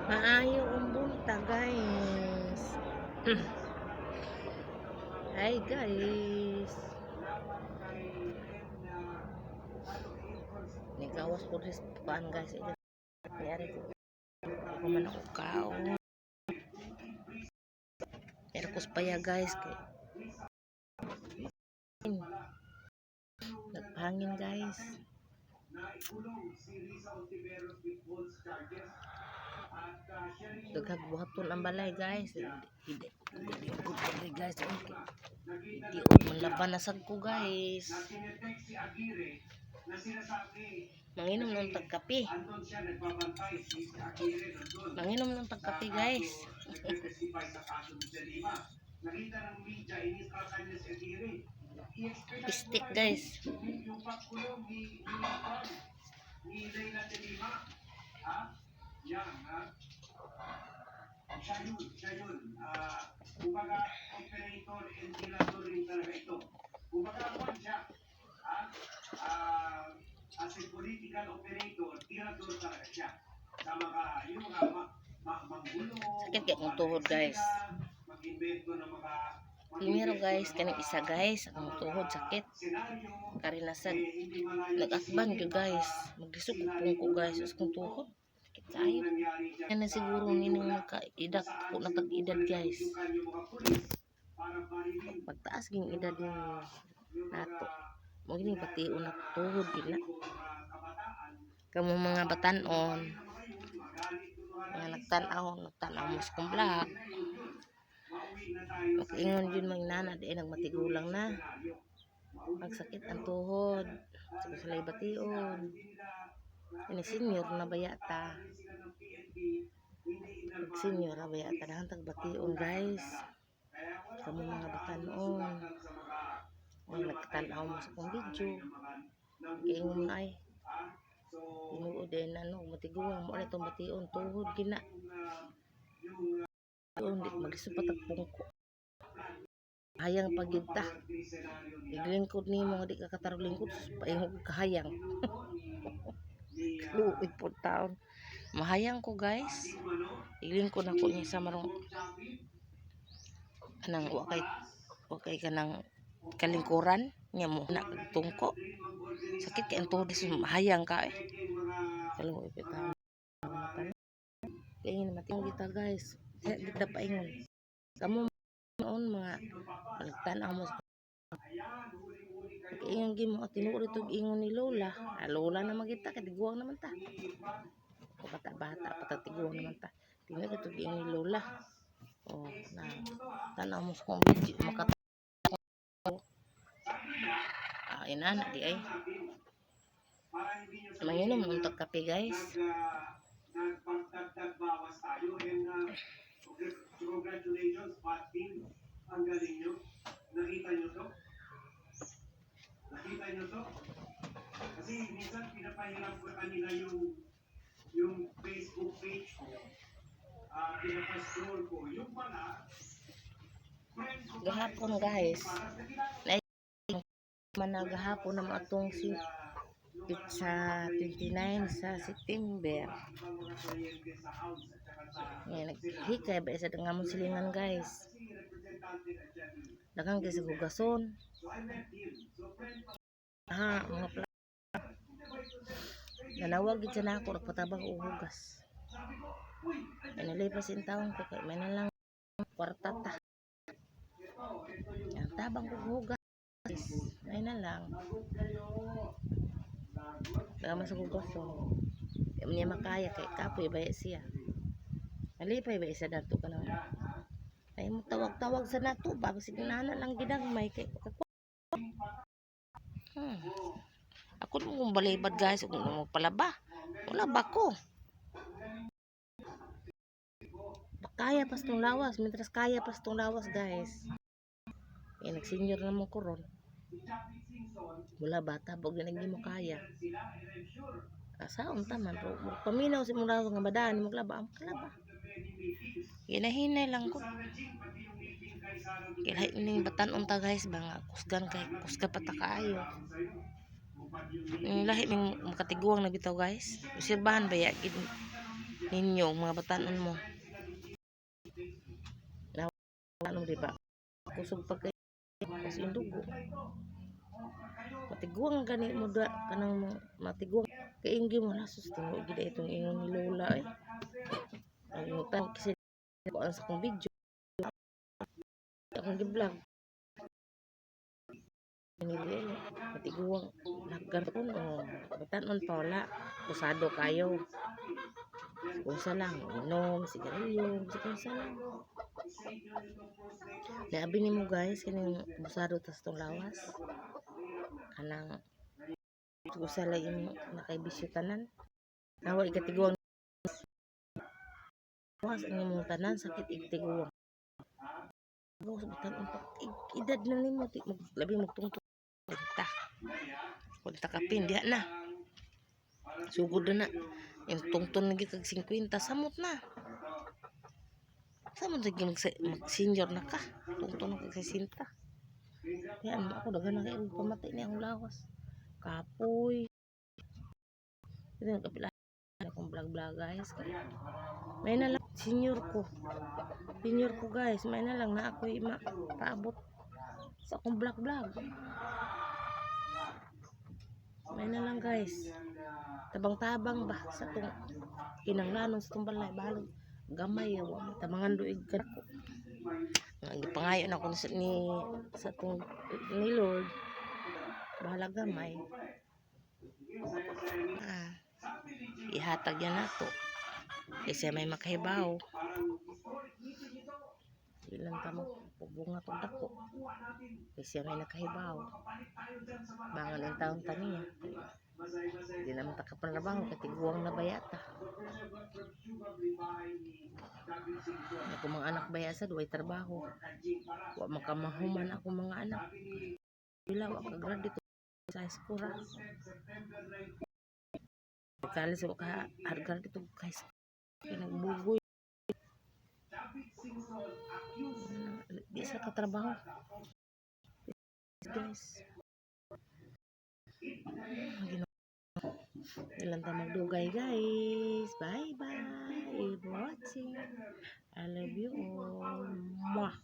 Maayo umbunta guys. Hi guys. Nagawas ko rin paan guys. Nangyari ko. Ako man ako kaon. Pero kuspaya guys. Nagpangin guys. Daghag buhaton ang balay guys. Hindi good guys. Hindi manlaban na sad ko guys. Manginom ng tagkape. Manginom ng tagkape guys. Pistik guys. Siya yun. Kumbaga, operator and tirador rin talaga ito. Kumbaga, kung siya, as a political operator, tirador talaga siya. Sa mga, yung mga manggulo, sakit kayo kong tuhod guys. Mag-invento ng mga primero guys, kaning isa guys, ang tuhod sakit. Karinasag, nag-akban ko guys. Maglisog ko guys, as kong tuhod. Sakit kayo. Yan na siguro ninong nagka-edad ko na tag-edad guys. Pagtaas ging edad yung nato. Magini pati una tuhod gina. Kamu mga batanon. Mga nagtanaw mo sa kong vlog. Ingon yun mga nana, di nagmatigulang na. Magsakit ang tuhod. Sa salay bation. Ini senior na bayata. Senior na bayata. Nahantag bation guys. Kamu mga batanon. Ay, nagtanaw mo sa kong video. Ingon ay. Inuod din ano, matiguang mo na itong bation. Tuhod gina. Hindi maglisod patagpungko. Hayang pagita. Iglingkod ni mo di ka katarog lingkod paingog kahayang. Luoy po taon. Mahayang ko guys. Iglingkod ako niya sa marong anang wakay kanang kalingkuran niya mo na tungko. Sakit kay ang tuhod mahayang ka eh. Kaluoy po taon. Kaya naman kita guys. Kita paingon. Kamu noon mga balagtanaw mo ingon gimo tinuod ito ingon ni Lola. Lola na magita katiguang naman ta. O bata-bata patiguang naman ta. Tinuod ito ingon ni Lola. Oh, na tanaw mo sa kong video makata. Inana di ay. Manginom ng tagkape guys. Nagpagdagdag bawas tayo and congratulations Pat Team. Ang galing nyo. Nakita nyo to? Nakita nyo to? Kasi minsan pinapahirap ko kanina yung Facebook page ko. Pinapascroll ko. Yung pala gahapon guys. Managahapon na matong si sa 29 sa September. Ngayon, naghikay ba isa nga mong silingan guys. Dagang kasi gugason. Mga plaka. Nanawag din na ako, nagpatabang uhugas. Nalipas yung taon ko, kaya may nalang kwarta ta. Ang tabang uhugas. May nalang. Dagang mas gugason. Kaya niya makaya, kaya kapoy baya siya. Nalipay ba isa dato ka naman? Ay mo tawag-tawag sa nato ba kasi nana lang ginagmay kay ako nung balibad guys kung magpalaba wala ba ko kaya pas tong lawas mitras kaya pas tong lawas guys nag-senior na mo koron wala bata bog na mo kaya asaon taman paminaw si mong lawas nga badaan maglaba ang kalaba hinahinay lang ko kaya ining batanon ta guys ba kusgan kay kusga pata kaayo lahi ning makatiguang na bitaw guys sirbahan ba ya ninyo, mga batanon mo. Ano, di ba? Kusog pag kayo, kasi yung dugo. Matiguang gani mo da, kanang matiguang. Kainggi mo, lasos, tinuog gida itong ingon ni Lola eh. Ang inutan, kasi ko ang sa kong video. Akong gi-vlog. Nilili, matiguang. Lagar ko, batanon pa wala. Usado kayo. Kunsa lang, inom, sigarilyo, kunsa lang. Naabi ni mo guys, kaning busado tas tong lawas. Kanang kunsa lang yung nakaibisyo tanan. Nawa ikatiguang lawas ang imong tanan, sakit ikatiguang. Bawas batan unta edad na nimo labi magtungtong kunta kapin diha na. Sugod na yung tungtong lagi kag 50 samot na. Samot lagi mag-senior na ka. Tungtong kag 60. Yan ako daghan na kay pamatay ni ang lawas. Kapoy. Ito kapila akong vlog guys. May na lang senior ko guys, may na lang na ako paabot sa akong vlog. May na lang guys, tabang ba sa itong kinanglanon sa itong balay, balog gamay, tabangan doig ka ko. Gipangayon ako sa itong ni Lord, bahala gamay. Ihatag yan nato kasi may makahibaw. Ilan ka mo pubunga tong dako kasi may nakahibaw. Bangan ang taon taniya. Di naman takapanlabaho katiguang na bayata. Ako mga anak bayasa duway trabaho. Wa makamahuman ako mga anak. Bila wa ka-graduate sa eskura. Kalis wa ka hargar dito guys. Kinagbugoy. Di sa katrabaho. Guys. Ilan ta magdugay guys. Bye bye for watching. I love you all. Mwah.